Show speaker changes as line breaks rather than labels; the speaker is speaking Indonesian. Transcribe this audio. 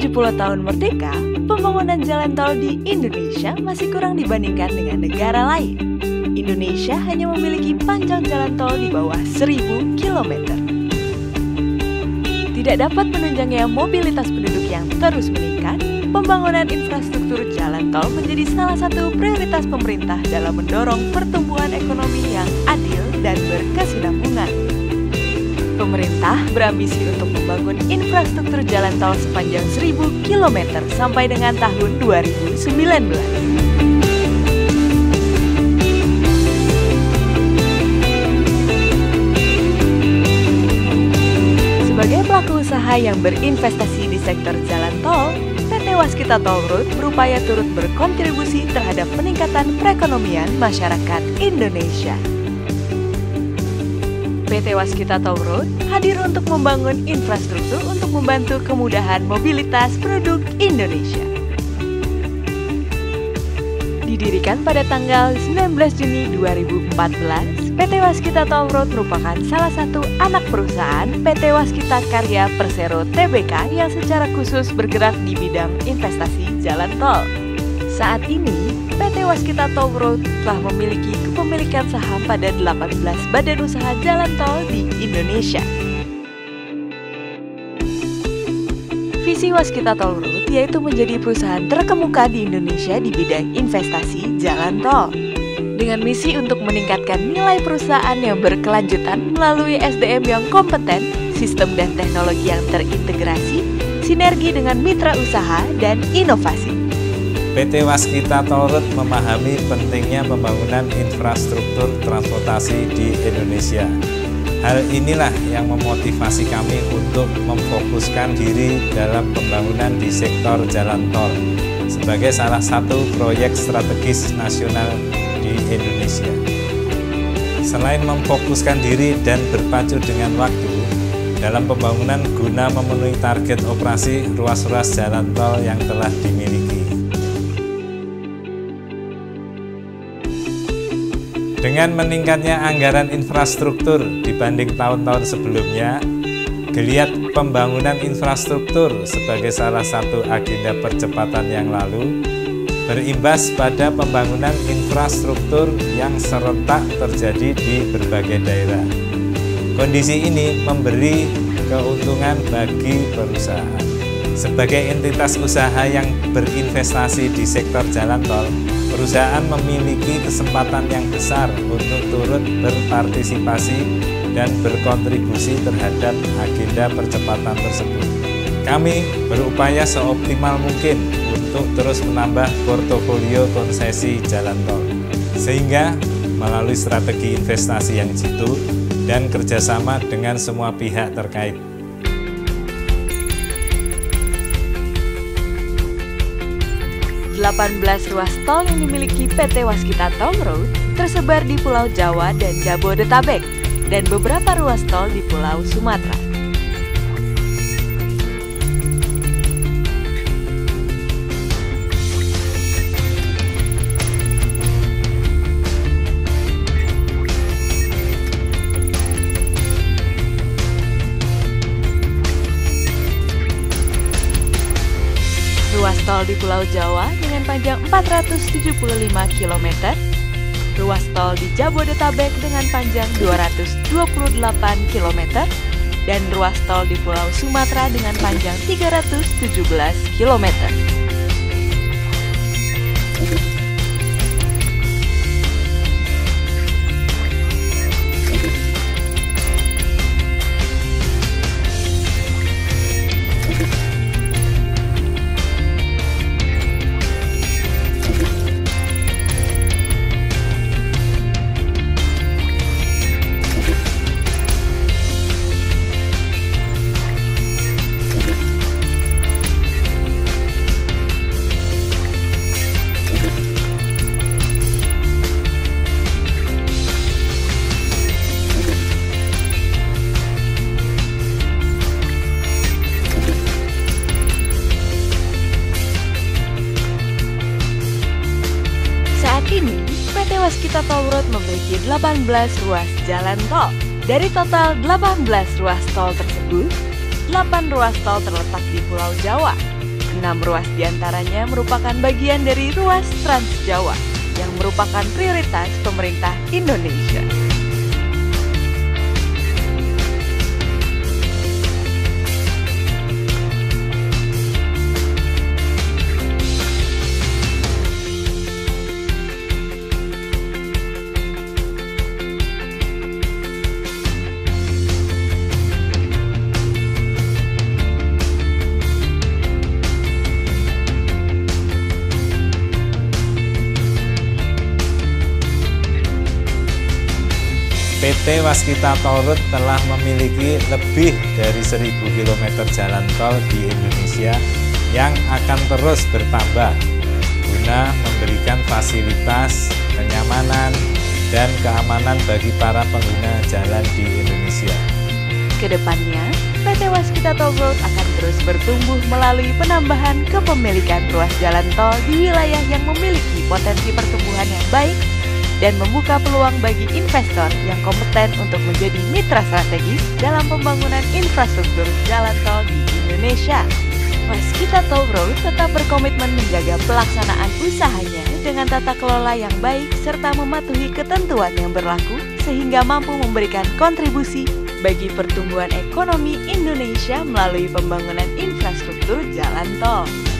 70 tahun merdeka, pembangunan jalan tol di Indonesia masih kurang dibandingkan dengan negara lain. Indonesia hanya memiliki panjang jalan tol di bawah 1.000 km. Tidak dapat menunjangnya mobilitas penduduk yang terus meningkat, pembangunan infrastruktur jalan tol menjadi salah satu prioritas pemerintah dalam mendorong pertumbuhan ekonomi yang adil dan berkesinambungan. Pemerintah berambisi untuk membangun infrastruktur jalan tol sepanjang 1.000 km sampai dengan tahun 2019. Sebagai pelaku usaha yang berinvestasi di sektor jalan tol, PT Waskita Toll Road berupaya turut berkontribusi terhadap peningkatan perekonomian masyarakat Indonesia. PT Waskita Toll Road hadir untuk membangun infrastruktur untuk membantu kemudahan mobilitas produk Indonesia. Didirikan pada tanggal 19 Juni 2014, PT Waskita Toll Road merupakan salah satu anak perusahaan PT Waskita Karya Persero Tbk yang secara khusus bergerak di bidang investasi jalan tol. Saat ini, PT Waskita Toll Road telah memiliki kepemilikan saham pada 18 badan usaha jalan tol di Indonesia. Visi Waskita Toll Road yaitu menjadi perusahaan terkemuka di Indonesia di bidang investasi jalan tol. Dengan misi untuk meningkatkan nilai perusahaan yang berkelanjutan melalui SDM yang kompeten, sistem dan teknologi yang terintegrasi, sinergi dengan mitra usaha, dan inovasi.
PT Waskita Toll Road memahami pentingnya pembangunan infrastruktur transportasi di Indonesia. Hal inilah yang memotivasi kami untuk memfokuskan diri dalam pembangunan di sektor jalan tol sebagai salah satu proyek strategis nasional di Indonesia. Selain memfokuskan diri dan berpacu dengan waktu dalam pembangunan guna memenuhi target operasi ruas-ruas jalan tol yang telah dimiliki. Dengan meningkatnya anggaran infrastruktur dibanding tahun-tahun sebelumnya, geliat pembangunan infrastruktur sebagai salah satu agenda percepatan yang lalu berimbas pada pembangunan infrastruktur yang serentak terjadi di berbagai daerah. Kondisi ini memberi keuntungan bagi perusahaan. Sebagai entitas usaha yang berinvestasi di sektor jalan tol, perusahaan memiliki kesempatan yang besar untuk turut berpartisipasi dan berkontribusi terhadap agenda percepatan tersebut. Kami berupaya seoptimal mungkin untuk terus menambah portofolio konsesi jalan tol, sehingga melalui strategi investasi yang jitu dan kerjasama dengan semua pihak terkait.
18 ruas tol yang dimiliki PT Waskita Toll Road tersebar di Pulau Jawa dan Jabodetabek, dan beberapa ruas tol di Pulau Sumatera. Ruas tol di Pulau Jawa dengan panjang 475 km, ruas tol di Jabodetabek dengan panjang 228 km, dan ruas tol di Pulau Sumatera dengan panjang 317 km. Kini, PT Waskita Toll Road memiliki 18 ruas jalan tol. Dari total 18 ruas tol tersebut, 8 ruas tol terletak di Pulau Jawa, 6 ruas diantaranya merupakan bagian dari ruas Trans Jawa yang merupakan prioritas pemerintah Indonesia.
PT Waskita Tollroad telah memiliki lebih dari 1.000 km jalan tol di Indonesia yang akan terus bertambah guna memberikan fasilitas, kenyamanan, dan keamanan bagi para pengguna jalan di Indonesia.
Kedepannya, PT Waskita Tollroad akan terus bertumbuh melalui penambahan kepemilikan ruas jalan tol di wilayah yang memiliki potensi pertumbuhan yang baik dan membuka peluang bagi investor yang kompeten untuk menjadi mitra strategis dalam pembangunan infrastruktur jalan tol di Indonesia. Waskita Tollroad tetap berkomitmen menjaga pelaksanaan usahanya dengan tata kelola yang baik serta mematuhi ketentuan yang berlaku sehingga mampu memberikan kontribusi bagi pertumbuhan ekonomi Indonesia melalui pembangunan infrastruktur jalan tol.